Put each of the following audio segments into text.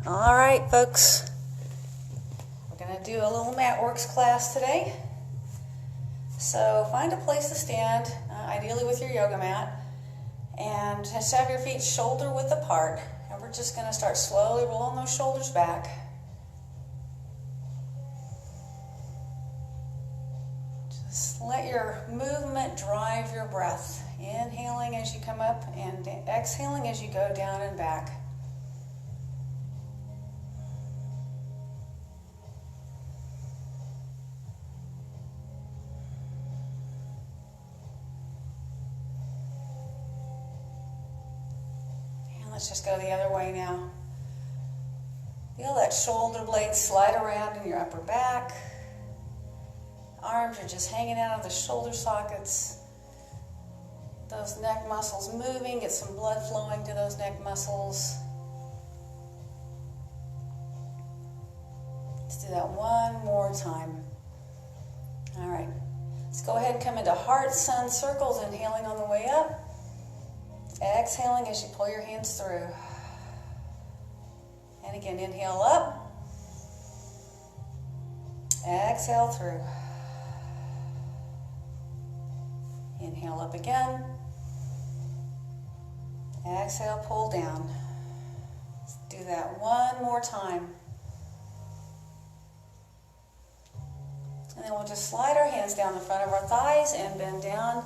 All right, folks, we're going to do a little mat works class today. So find a place to stand, ideally with your yoga mat, and just have your feet shoulder width apart. And we're just going to start slowly rolling those shoulders back. Just let your movement drive your breath, inhaling as you come up and exhaling as you go down and back. Let's just go the other way now. Feel that shoulder blade slide around in your upper back. Arms are just hanging out of the shoulder sockets. Those neck muscles moving, get some blood flowing to those neck muscles. Let's do that one more time. All right, let's go ahead and come into heart, sun circles, inhaling on the way up. Exhaling as you pull your hands through. And again, inhale up. Exhale through. Inhale up again. Exhale, pull down. Let's do that one more time. And then we'll just slide our hands down the front of our thighs and bend down.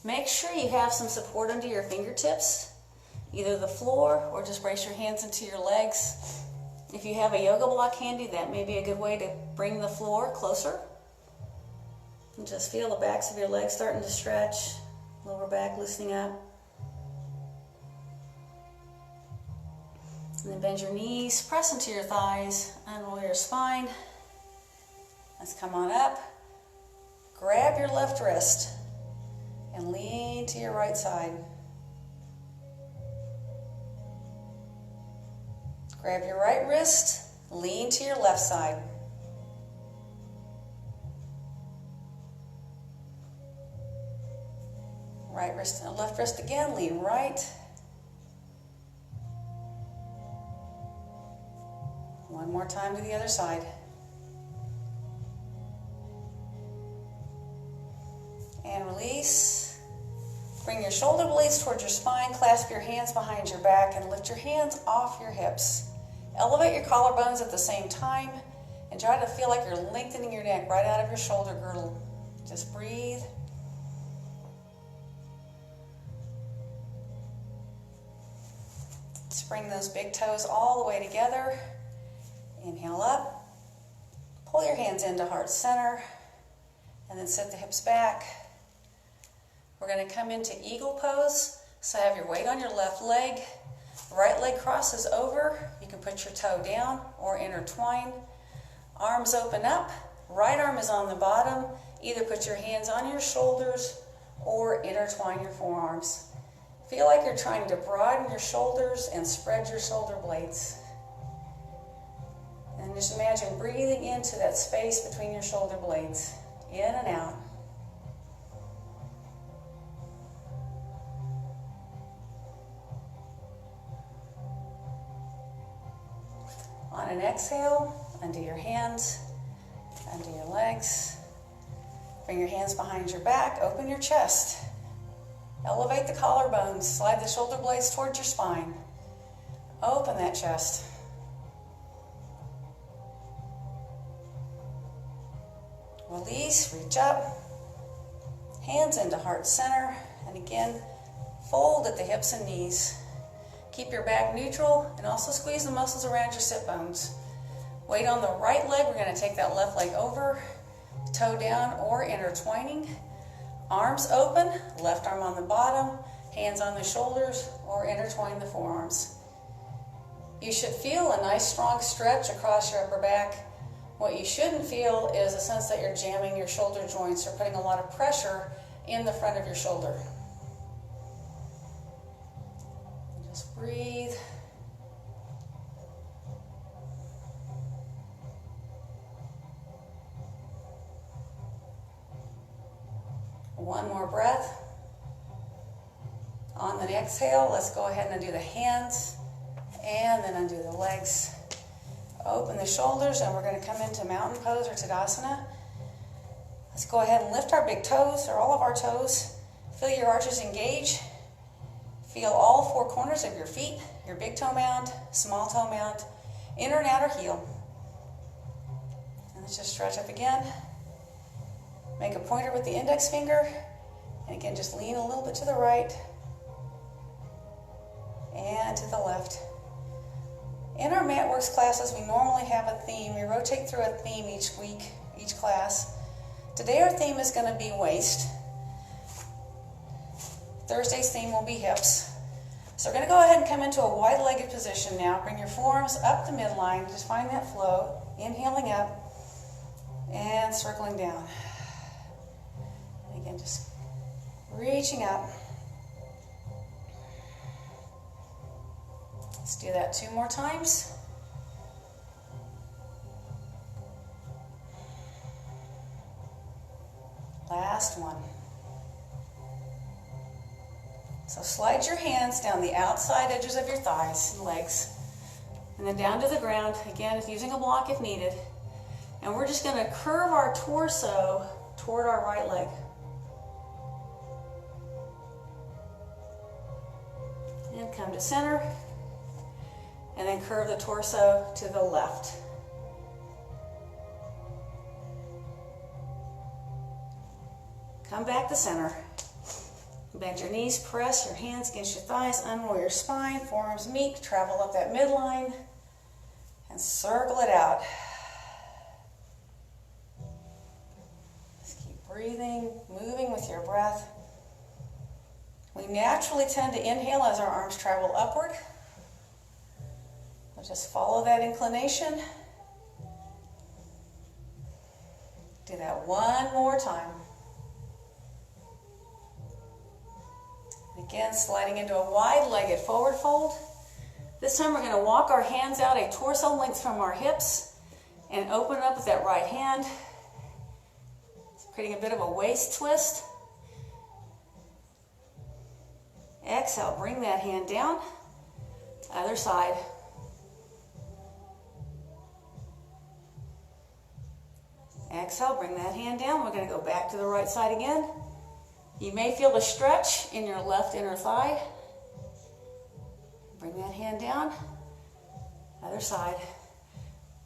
Make sure you have some support under your fingertips, either the floor or just brace your hands into your legs. If you have a yoga block handy, that may be a good way to bring the floor closer. And just feel the backs of your legs starting to stretch, lower back loosening up. And then bend your knees, press into your thighs, unroll your spine. Let's come on up. Grab your left wrist and lean to your right side. Grab your right wrist, lean to your left side. Right wrist and left wrist again, lean right. One more time to the other side. And release. Bring your shoulder blades towards your spine, clasp your hands behind your back, and lift your hands off your hips. Elevate your collarbones at the same time, and try to feel like you're lengthening your neck right out of your shoulder girdle. Just breathe. Just bring those big toes all the way together. Inhale up. Pull your hands into heart center, and then sit the hips back. We're going to come into eagle pose. So have your weight on your left leg. Right leg crosses over. You can put your toe down or intertwine. Arms open up. Right arm is on the bottom. Either put your hands on your shoulders or intertwine your forearms. Feel like you're trying to broaden your shoulders and spread your shoulder blades. And just imagine breathing into that space between your shoulder blades. In and out. On an exhale, undo your hands, undo your legs. Bring your hands behind your back, open your chest. Elevate the collarbones, slide the shoulder blades towards your spine. Open that chest. Release, reach up. Hands into heart center, and again, fold at the hips and knees. Keep your back neutral and also squeeze the muscles around your sit bones. Weight on the right leg, we're going to take that left leg over, toe down or intertwining. Arms open, left arm on the bottom, hands on the shoulders or intertwine the forearms. You should feel a nice strong stretch across your upper back. What you shouldn't feel is a sense that you're jamming your shoulder joints or putting a lot of pressure in the front of your shoulder. Just breathe. One more breath. On the exhale, let's go ahead and undo the hands and then undo the legs. Open the shoulders, and we're going to come into mountain pose or Tadasana. Let's go ahead and lift our big toes, or all of our toes. Feel your arches engage. Feel all four corners of your feet, your big toe mound, small toe mound, inner and outer heel. And let's just stretch up again. Make a pointer with the index finger. And again, just lean a little bit to the right and to the left. In our MatWorks classes, we normally have a theme. We rotate through a theme each week, each class. Today our theme is going to be waist. Thursday's theme will be hips. So we're going to go ahead and come into a wide-legged position now. Bring your forearms up to midline. Just find that flow. Inhaling up and circling down. And again, just reaching up. Let's do that 2 more times. Last one. So slide your hands down the outside edges of your thighs and legs, and then down to the ground, again using a block if needed. And we're just going to curve our torso toward our right leg. And come to center. And then curve the torso to the left. Come back to center. Bend your knees, press your hands against your thighs, unroll your spine, forearms meet, travel up that midline, and circle it out. Just keep breathing, moving with your breath. We naturally tend to inhale as our arms travel upward. We'll just follow that inclination. Do that one more time. Again, sliding into a wide-legged forward fold. This time we're going to walk our hands out a torso length from our hips and open up with that right hand, creating a bit of a waist twist. Exhale, bring that hand down. Other side. Exhale, bring that hand down. We're going to go back to the right side again. You may feel the stretch in your left inner thigh. Bring that hand down. Other side.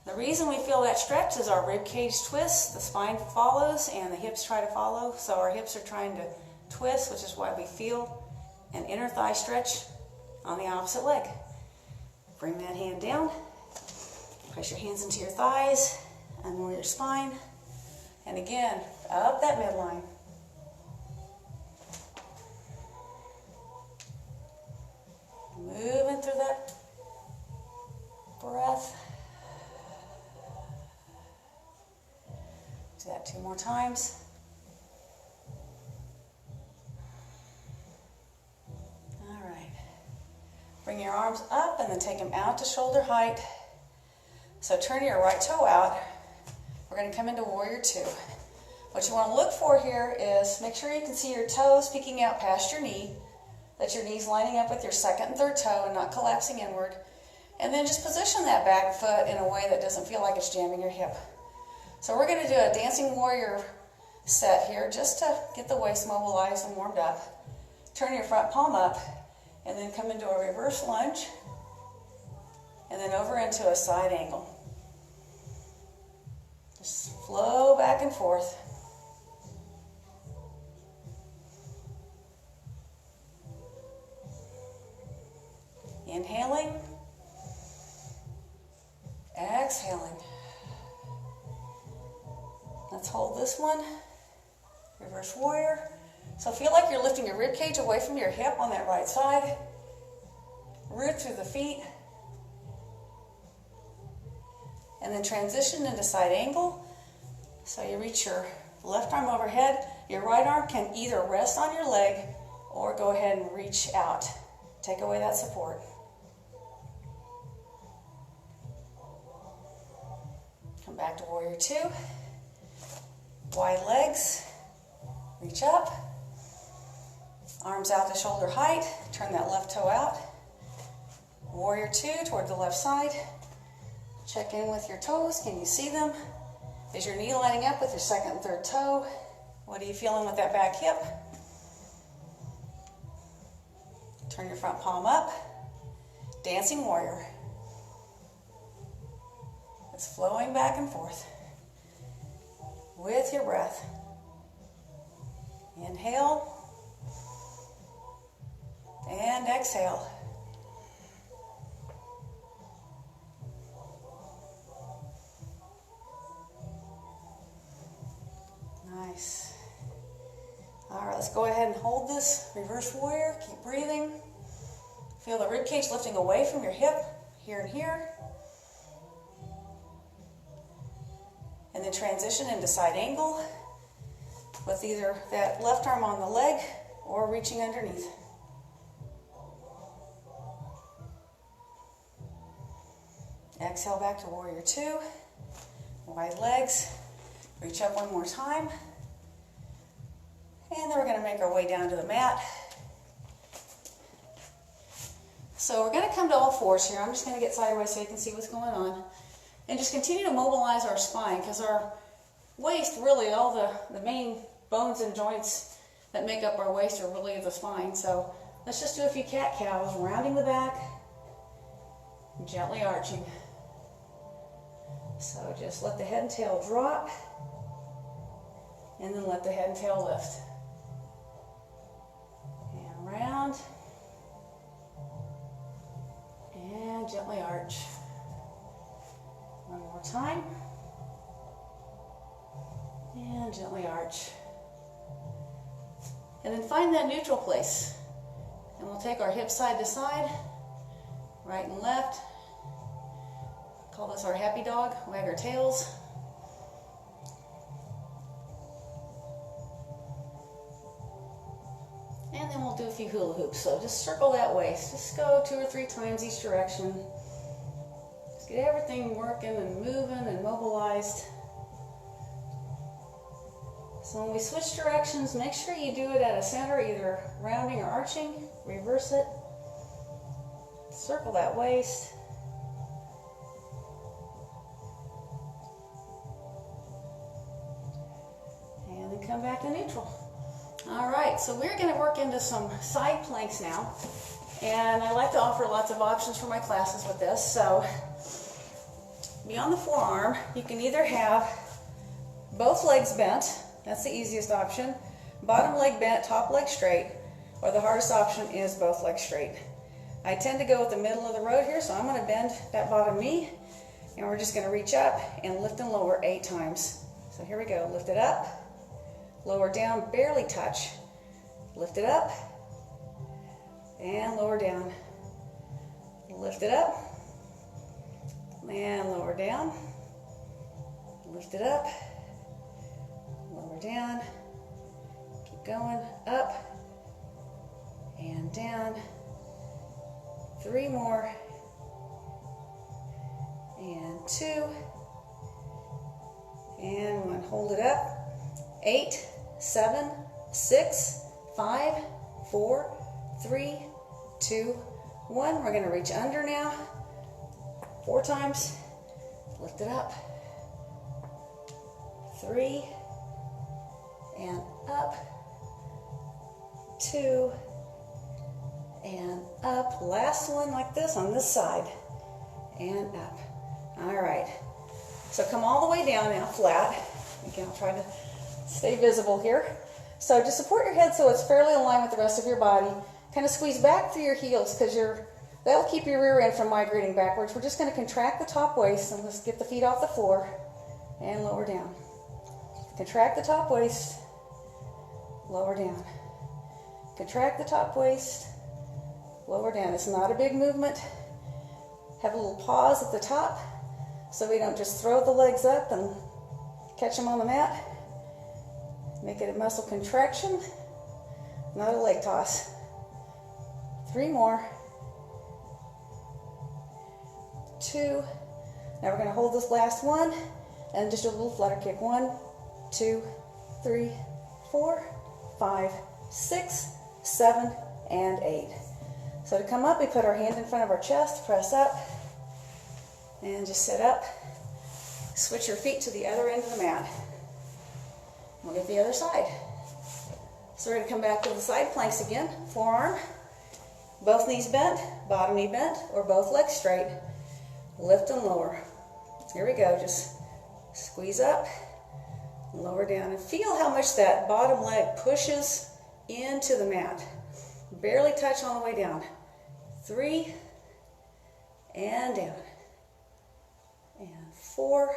The reason we feel that stretch is our rib cage twists. The spine follows and the hips try to follow. So our hips are trying to twist, which is why we feel an inner thigh stretch on the opposite leg. Bring that hand down. Press your hands into your thighs. Unroll your spine. And again, up that midline. Moving through that breath. Do that 2 more times. All right. Bring your arms up and then take them out to shoulder height. So turn your right toe out. We're going to come into Warrior 2. What you want to look for here is make sure you can see your toes peeking out past your knee. That your knee's lining up with your second and third toe and not collapsing inward. And then just position that back foot in a way that doesn't feel like it's jamming your hip. So we're going to do a dancing warrior set here just to get the waist mobilized and warmed up. Turn your front palm up and then come into a reverse lunge and then over into a side angle. Just flow back and forth. Inhaling, exhaling. Let's hold this one. Reverse warrior. So feel like you're lifting your rib cage away from your hip on that right side. Root through the feet. And then transition into side angle. So you reach your left arm overhead. Your right arm can either rest on your leg or go ahead and reach out. Take away that support. Come back to Warrior 2. Wide legs. Reach up. Arms out to shoulder height. Turn that left toe out. Warrior 2 toward the left side. Check in with your toes. Can you see them? Is your knee lining up with your second and third toe? What are you feeling with that back hip? Turn your front palm up. Dancing warrior. It's flowing back and forth with your breath. Inhale and exhale. Nice. All right, let's go ahead and hold this reverse warrior. Keep breathing. Feel the rib cage lifting away from your hip, here and here. And then transition into side angle with either that left arm on the leg or reaching underneath. Exhale back to warrior two. Wide legs. Reach up one more time. And then we're going to make our way down to the mat. So we're going to come to all fours here. I'm just going to get sideways so you can see what's going on. And just continue to mobilize our spine, because our waist, really all the main bones and joints that make up our waist are really the spine. So let's just do a few cat-cows, rounding the back, gently arching. So just let the head and tail drop, and then let the head and tail lift. And round, and gently arch. One more time. And gently arch. And then find that neutral place. And we'll take our hips side to side, right and left. Call this our happy dog, wag our tails. And then we'll do a few hula hoops. So just circle that waist. Just go 2 or 3 times each direction. Just get everything working and moving and mobilized. So when we switch directions, make sure you do it at a center, either rounding or arching. Reverse it. Circle that waist. And then come back to neutral. All right, so we're going to work into some side planks now. And I like to offer lots of options for my classes with this. So beyond the forearm, you can either have both legs bent. That's the easiest option. Bottom leg bent, top leg straight. Or the hardest option is both legs straight. I tend to go with the middle of the road here, so I'm going to bend that bottom knee. And we're just going to reach up and lift and lower 8 times. So here we go. Lift it up. Lower down, barely touch. Lift it up. And lower down. Lift it up. And lower down. Lift it up. Lower down. Keep going. Up. And down. 3 more. And 2. And 1. Hold it up. 8, 7, 6, 5, 4, 3, 2, 1. We're going to reach under now. 4 times. Lift it up. 3. And up. 2. And up. Last one like this on this side. And up. All right. So come all the way down now, flat. Again, I'll try to stay visible here. So just support your head so it's fairly aligned with the rest of your body. Kind of squeeze back through your heels, because that'll keep your rear end from migrating backwards. We're just going to contract the top waist, and let's get the feet off the floor and lower down. Contract the top waist, lower down. Contract the top waist, lower down. It's not a big movement. Have a little pause at the top so we don't just throw the legs up and catch them on the mat. Make it a muscle contraction, not a leg toss. 3 more. 2. Now we're going to hold this last one and just do a little flutter kick. 1, 2, 3, 4, 5, 6, 7, and 8. So to come up, we put our hand in front of our chest, press up, And just sit up. Switch your feet to the other end of the mat. We'll get the other side. So we're going to come back to the side planks again. Forearm, both knees bent, bottom knee bent, or both legs straight. Lift and lower. Here we go. Just squeeze up, lower down, and feel how much that bottom leg pushes into the mat. Barely touch on the way down. 3, and down. And 4,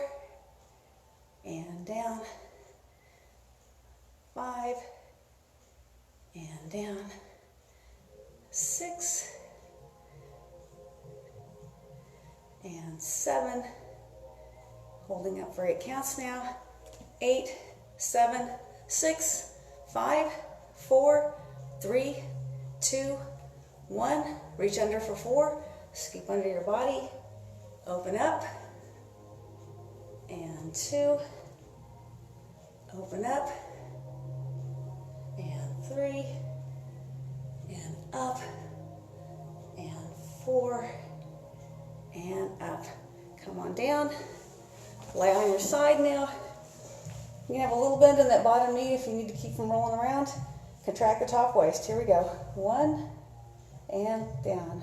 and down. 5, and down. 6, and 7. Holding up for 8 counts now. 8, 7, 6, 5, 4, 3, 2, 1. Reach under for 4. Scoop under your body. Open up. And 2. Open up. And 3. And up. And 4. And up. Come on down. Lay on your side now. You can have a little bend in that bottom knee if you need to keep from rolling around. Contract the top waist. Here we go. 1, and down.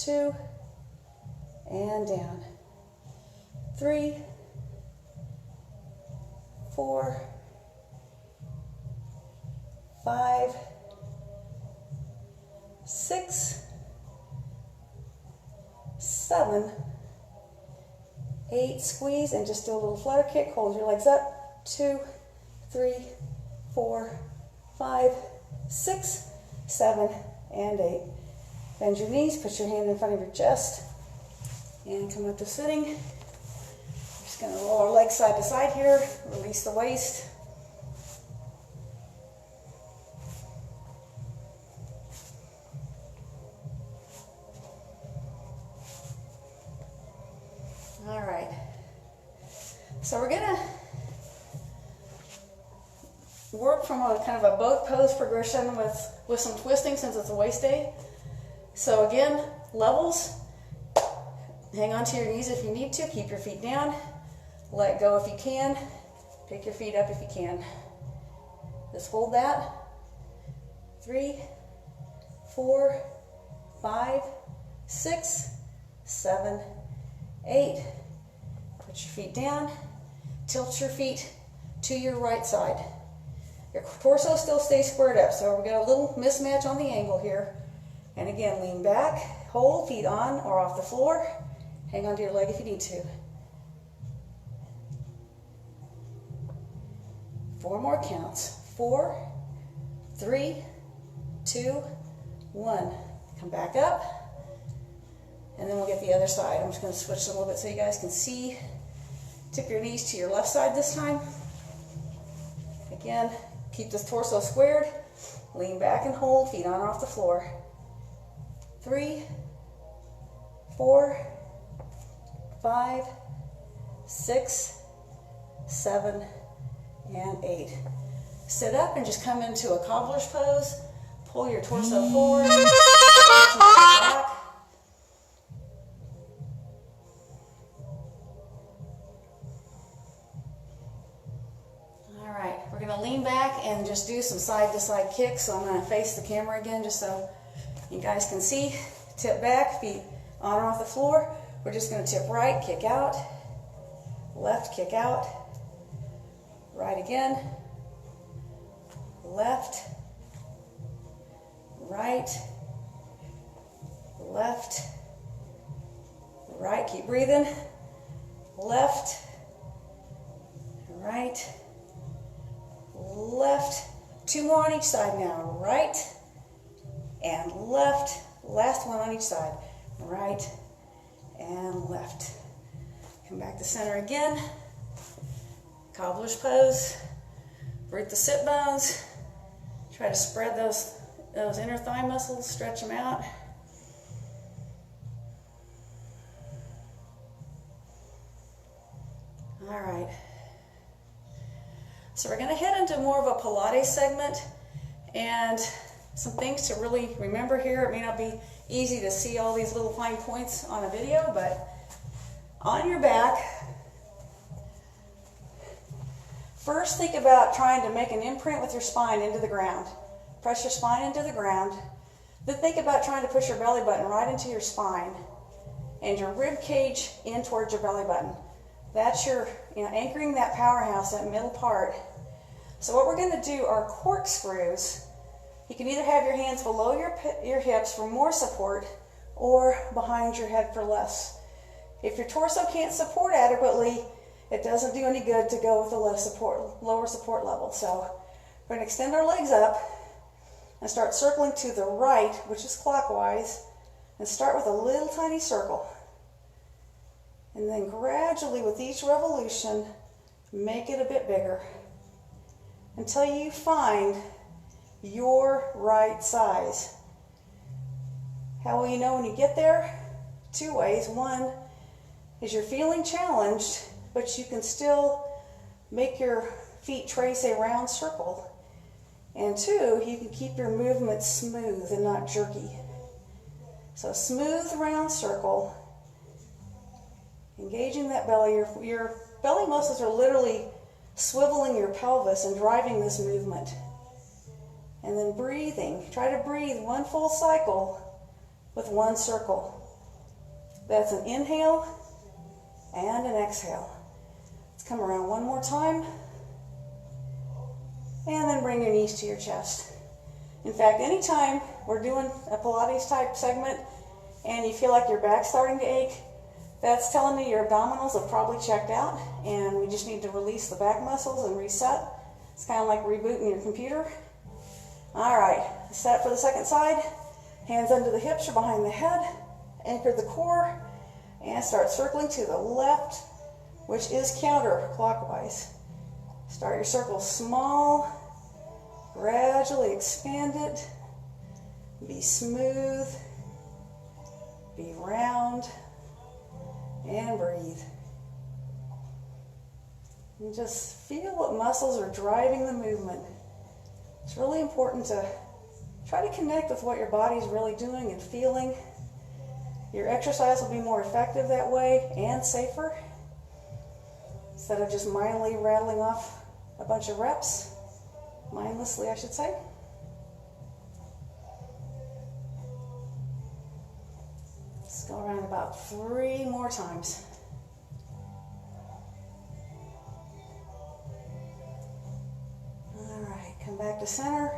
2, and down. 3, 4, 5, 6, 7, 8, squeeze, and just do a little flutter kick. Hold your legs up. 2, 3, 4, 5, 6, 7, and 8. Bend your knees, put your hand in front of your chest, and come up to sitting. We're just going to roll our legs side to side here, release the waist. All right. So we're going to work from a kind of a boat pose progression with some twisting since it's a waist day. So again, levels. Hang on to your knees if you need to. Keep your feet down. Let go if you can. Pick your feet up if you can. Just hold that. 3, 4, 5, 6, 7, 8. Put your feet down. Tilt your feet to your right side. Your torso still stays squared up, so we've got a little mismatch on the angle here. And again, lean back, hold, feet on or off the floor. Hang on to your leg if you need to. 4 more counts. 4, 3, 2, 1. Come back up. And then we'll get the other side. I'm just going to switch a little bit so you guys can see. Tip your knees to your left side this time. Again, keep this torso squared. Lean back and hold, feet on or off the floor. 3, 4, 5, 6, 7, and 8. Sit up and just come into a cobbler's pose. Pull your torso forward. Back. All right, we're going to lean back and just do some side-to-side kicks. So I'm going to face the camera again just so you guys can see. Tip back, feet on or off the floor. We're just going to tip right, kick out, left, kick out, right again, left, right, left, right. Keep breathing. Left, right, left. 2 more on each side now. Right and left. Last one on each side. Right and left. Come back to center again. Cobbler's pose. Root the sit bones. Try to spread those inner thigh muscles. Stretch them out. All right. So we're going to head into more of a Pilates segment, and some things to really remember here. It may not be easy to see all these little fine points on a video, but On your back, first think about trying to make an imprint with your spine into the ground. Press your spine into the ground. Then think about trying to push your belly button right into your spine and your rib cage in towards your belly button. That's your, anchoring that powerhouse, that middle part. So what we're going to do are corkscrews. You can either have your hands below your hips for more support or behind your head for less. If your torso can't support adequately, it doesn't do any good to go with a lower support level. So we're going to extend our legs up and start circling to the right, which is clockwise, and start with a little tiny circle. And then gradually with each revolution, make it a bit bigger until you find your right size. How will you know when you get there? Two ways. One is you're feeling challenged, but you can still make your feet trace a round circle. And two, you can keep your movement smooth and not jerky. So smooth round circle, engaging that belly. Your belly muscles are literally swiveling your pelvis and driving this movement. And then breathing. Try to breathe one full cycle with one circle. That's an inhale and an exhale. Let's come around one more time. And then bring your knees to your chest. In fact, anytime we're doing a Pilates type segment and you feel like your back's starting to ache, that's telling me your abdominals have probably checked out and we just need to release the back muscles and reset. It's kind of like rebooting your computer. All right, set for the second side. Hands under the hips or behind the head. Anchor the core and start circling to the left, which is counterclockwise. Start your circle small, gradually expand it, be smooth, be round, and breathe. And just feel what muscles are driving the movement. It's really important to try to connect with what your body's really doing and feeling. Your exercise will be more effective that way and safer, instead of just mindlessly rattling off a bunch of reps. Mindlessly, I should say. Let's go around about 3 more times. All right, come back to center.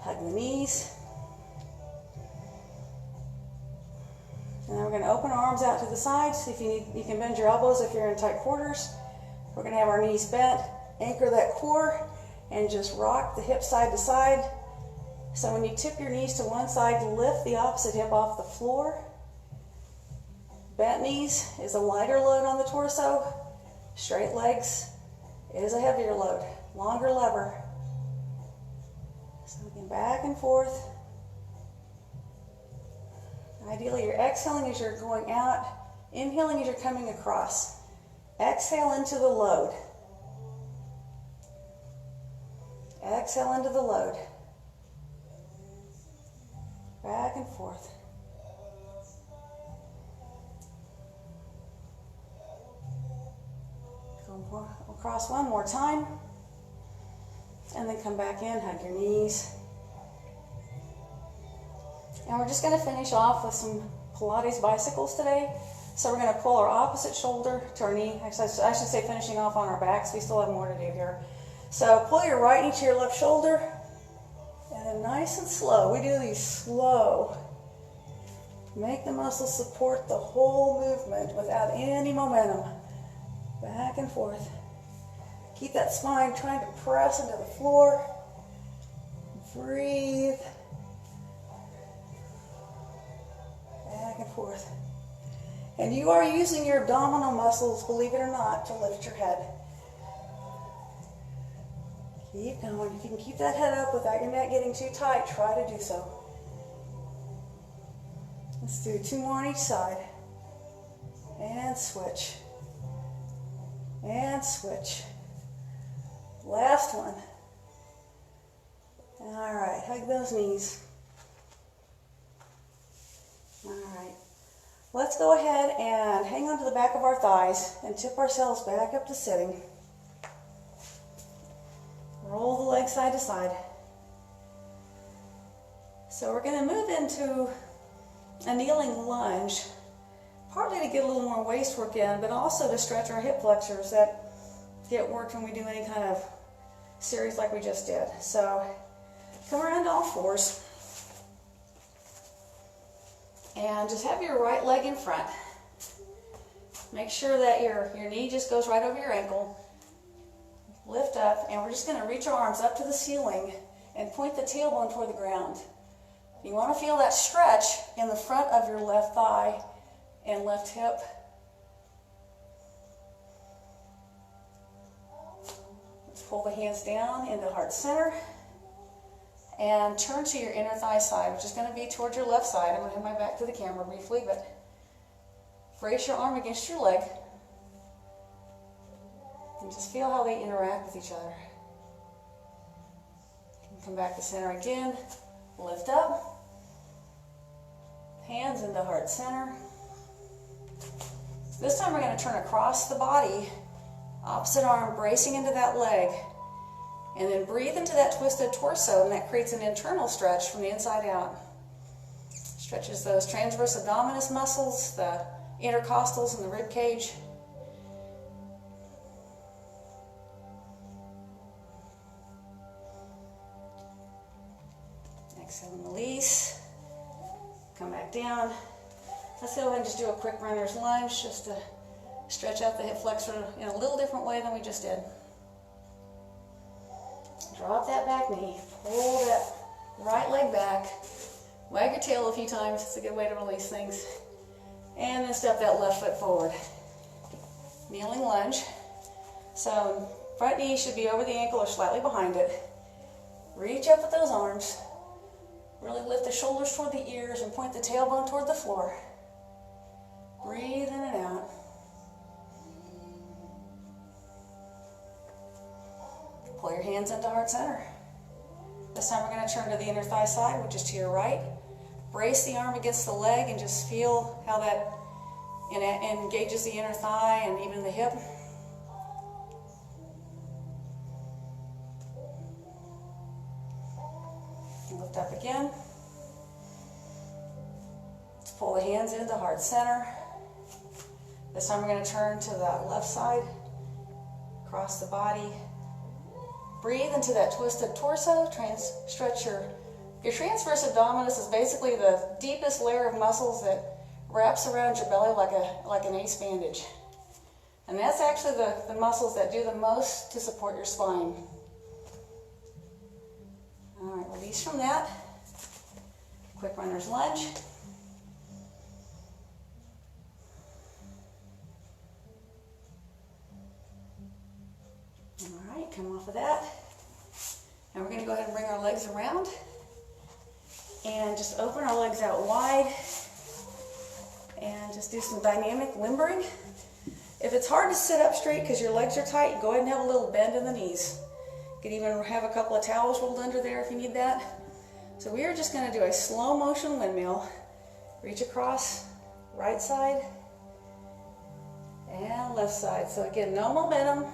Hug the knees. And then we're going to open our arms out to the sides. If you need, you can bend your elbows if you're in tight quarters. We're going to have our knees bent. Anchor that core and just rock the hips side to side. So when you tip your knees to one side, lift the opposite hip off the floor. Bent knees is a lighter load on the torso. Straight legs is a heavier load. Longer lever. So again, back and forth. Ideally, you're exhaling as you're going out, inhaling as you're coming across. Exhale into the load. Exhale into the load. Back and forth. Go across one more time. And then come back in, hug your knees. And we're just going to finish off with some Pilates bicycles today. So we're going to pull our opposite shoulder to our knee. Actually, I should say finishing off on our backs. We still have more to do here. So pull your right knee to your left shoulder. And then nice and slow. We do these slow. Make the muscles support the whole movement without any momentum. Back and forth. Keep that spine trying to press into the floor. Breathe. Back and forth. And you are using your abdominal muscles, believe it or not, to lift your head. Keep going. If you can keep that head up without your neck getting too tight, try to do so. Let's do 2 more on each side. And switch. And switch. Last one. All right, hug those knees. All right. Let's go ahead and hang on to the back of our thighs and tip ourselves back up to sitting. Roll the legs side to side. So we're going to move into a kneeling lunge, partly to get a little more waist work in, but also to stretch our hip flexors that get worked when we do any kind of series like we just did. So come around to all fours and just have your right leg in front. Make sure that your knee just goes right over your ankle. Lift up, and we're just going to reach our arms up to the ceiling and point the tailbone toward the ground. You want to feel that stretch in the front of your left thigh and left hip. Let's pull the hands down into heart center and turn to your inner thigh side, which is going to be towards your left side. I'm going to have my back to the camera briefly, but brace your arm against your leg and just feel how they interact with each other. Come back to center again. Lift up. Hands into heart center. This time we're going to turn across the body, opposite arm bracing into that leg, and then breathe into that twisted torso, and that creates an internal stretch from the inside out. Stretches those transverse abdominis muscles, the intercostals, and the rib cage. Exhale and release. Come back down. Let's go ahead and just do a quick runner's lunge just to stretch out the hip flexor in a little different way than we just did. Drop that back knee. Pull that right leg back. Wag your tail a few times. It's a good way to release things. And then step that left foot forward. Kneeling lunge. So front knee should be over the ankle or slightly behind it. Reach up with those arms. Really lift the shoulders toward the ears and point the tailbone toward the floor. Breathe in and out. Pull your hands into heart center. This time we're going to turn to the inner thigh side, which is to your right. Brace the arm against the leg and just feel how that engages the inner thigh and even the hip. Lift up again. Let's pull the hands into heart center. This time we're going to turn to the left side, across the body. Breathe into that twisted torso. Stretch your transverse abdominis is basically the deepest layer of muscles that wraps around your belly like an ace bandage. And that's actually the muscles that do the most to support your spine. All right, release from that. Quick runner's lunge. All right, come off of that. And we're going to go ahead and bring our legs around and just open our legs out wide and just do some dynamic limbering. If it's hard to sit up straight because your legs are tight, go ahead and have a little bend in the knees. You could even have a couple of towels rolled under there if you need that. So we are just going to do a slow motion windmill. Reach across, right side and left side. So again, no momentum.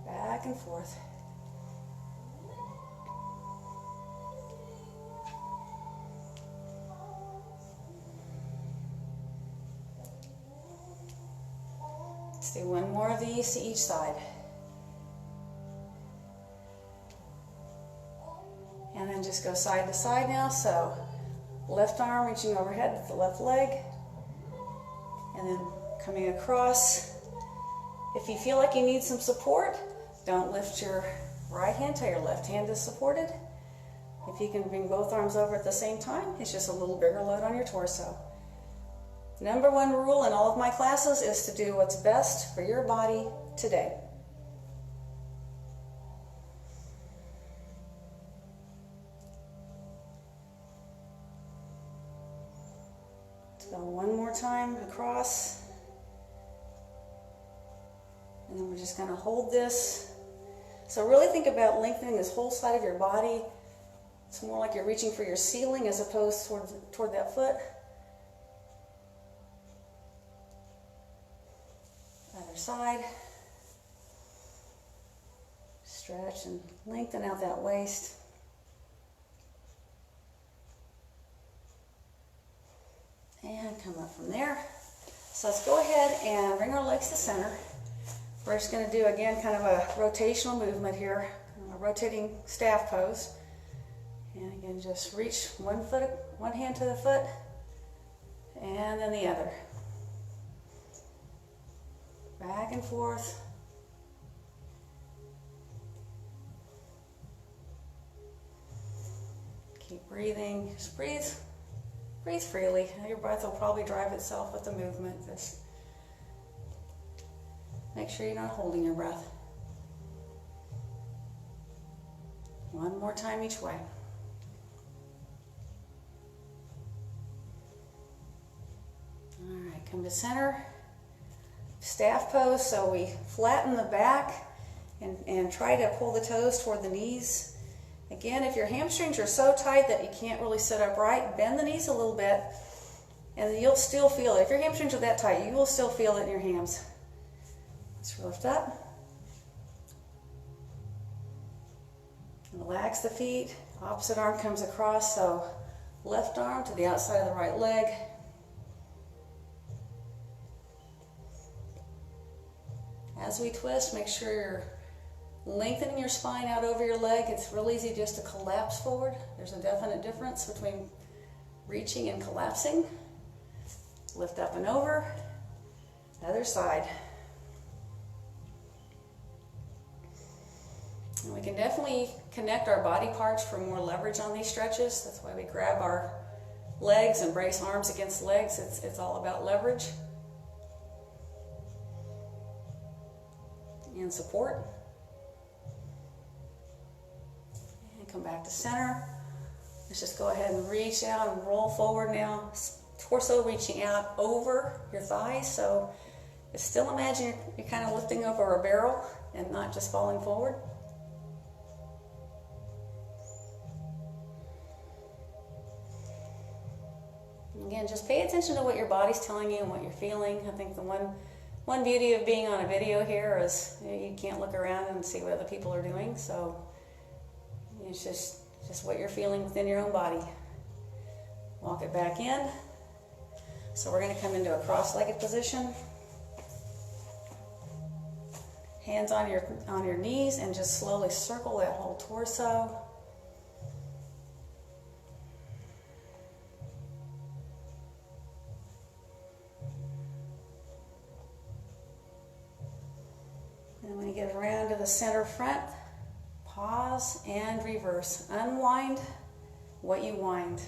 Back and forth. Let's do one more of these to each side. And then just go side to side now. So left arm reaching overhead with the left leg. And then coming across. If you feel like you need some support, don't lift your right hand till your left hand is supported. If you can bring both arms over at the same time, it's just a little bigger load on your torso. Number one rule in all of my classes is to do what's best for your body today. So one more time across. And then we're just going to hold this. So really think about lengthening this whole side of your body It's more like you're reaching for your ceiling as opposed toward that foot. Other side. Stretch and lengthen out that waist. And come up from there. So let's go ahead and bring our legs to center. We're just going to do, again, kind of a rotational movement here, a rotating staff pose. And again, just reach one hand to the foot, and then the other. Back and forth. Keep breathing. Just breathe freely. Your breath will probably drive itself with the movement. Just make sure you're not holding your breath. One more time each way. All right, come to center. Staff pose, so we flatten the back and try to pull the toes toward the knees. Again, if your hamstrings are so tight that you can't really sit upright, bend the knees a little bit and you'll still feel it. If your hamstrings are that tight, you will still feel it in your hams. Let's lift up. Relax the feet. Opposite arm comes across, so left arm to the outside of the right leg. As we twist, make sure you're lengthening your spine out over your leg. It's real easy just to collapse forward. There's a definite difference between reaching and collapsing. Lift up and over. Other side. And we can definitely connect our body parts for more leverage on these stretches. That's why we grab our legs and brace arms against legs. It's all about leverage and support. And come back to center. Let's just go ahead and reach out and roll forward now. Torso reaching out over your thighs. So still imagine you're kind of lifting over a barrel and not just falling forward. Again, just pay attention to what your body's telling you and what you're feeling. I think the one beauty of being on a video here is you can't look around and see what other people are doing. So it's just what you're feeling within your own body. Walk it back in. So we're going to come into a cross-legged position. Hands on your knees and just slowly circle that whole torso. And when you get around to the center front, pause and reverse. Unwind what you wind.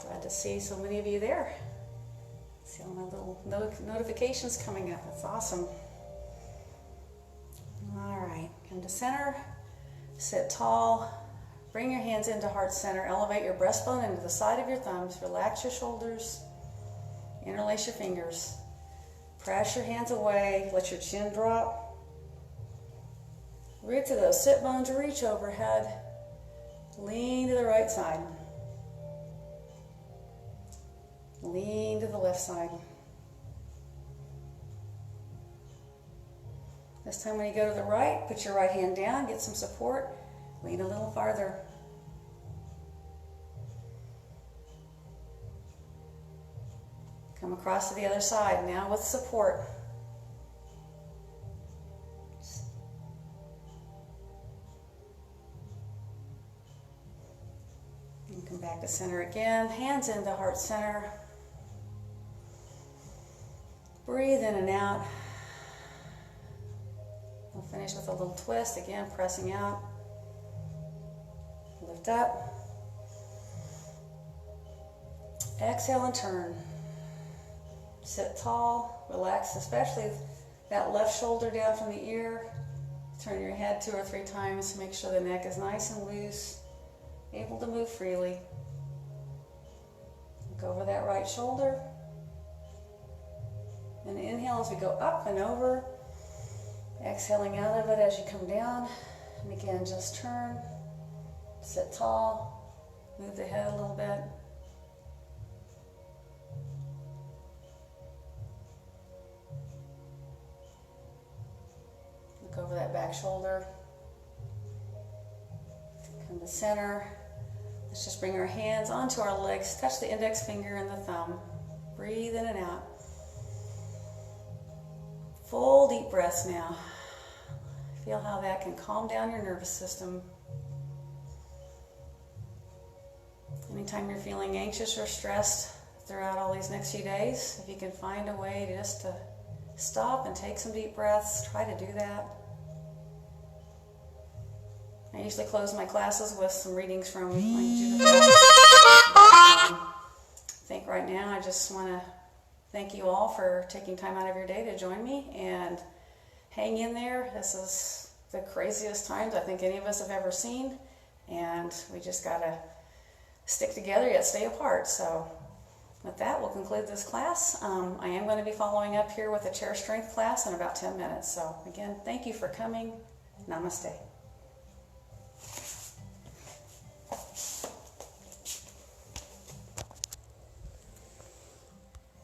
Glad to see so many of you there. See all my little notifications coming up. That's awesome. All right, come to center. Sit tall. Bring your hands into heart center. Elevate your breastbone into the side of your thumbs. Relax your shoulders. Interlace your fingers. Press your hands away. Let your chin drop. Root to those sit bones. Reach overhead. Lean to the right side. Lean to the left side. This time when you go to the right, put your right hand down, get some support. Lean a little farther. Come across to the other side, now with support. And come back to center again, hands into heart center. Breathe in and out. We'll finish with a little twist, again, pressing out. Lift up. Exhale and turn. Sit tall, relax, especially that left shoulder down from the ear. Turn your head 2 or 3 times to make sure the neck is nice and loose, able to move freely. Look over that right shoulder. And inhale as we go up and over. Exhaling out of it as you come down. And again, just turn, sit tall, move the head a little bit. Look over that back shoulder. Come to center. Let's just bring our hands onto our legs. Touch the index finger and the thumb. Breathe in and out. Full deep breaths now. Feel how that can calm down your nervous system. Anytime you're feeling anxious or stressed throughout all these next few days, if you can find a way just to stop and take some deep breaths, try to do that. I usually close my classes with some readings from my Judith. I think right now I just want to thank you all for taking time out of your day to join me and hang in there. This is the craziest times I think any of us have ever seen, and we just got to stick together yet stay apart. So with that, we'll conclude this class. I am going to be following up here with a chair strength class in about 10 minutes. So again, thank you for coming. Namaste.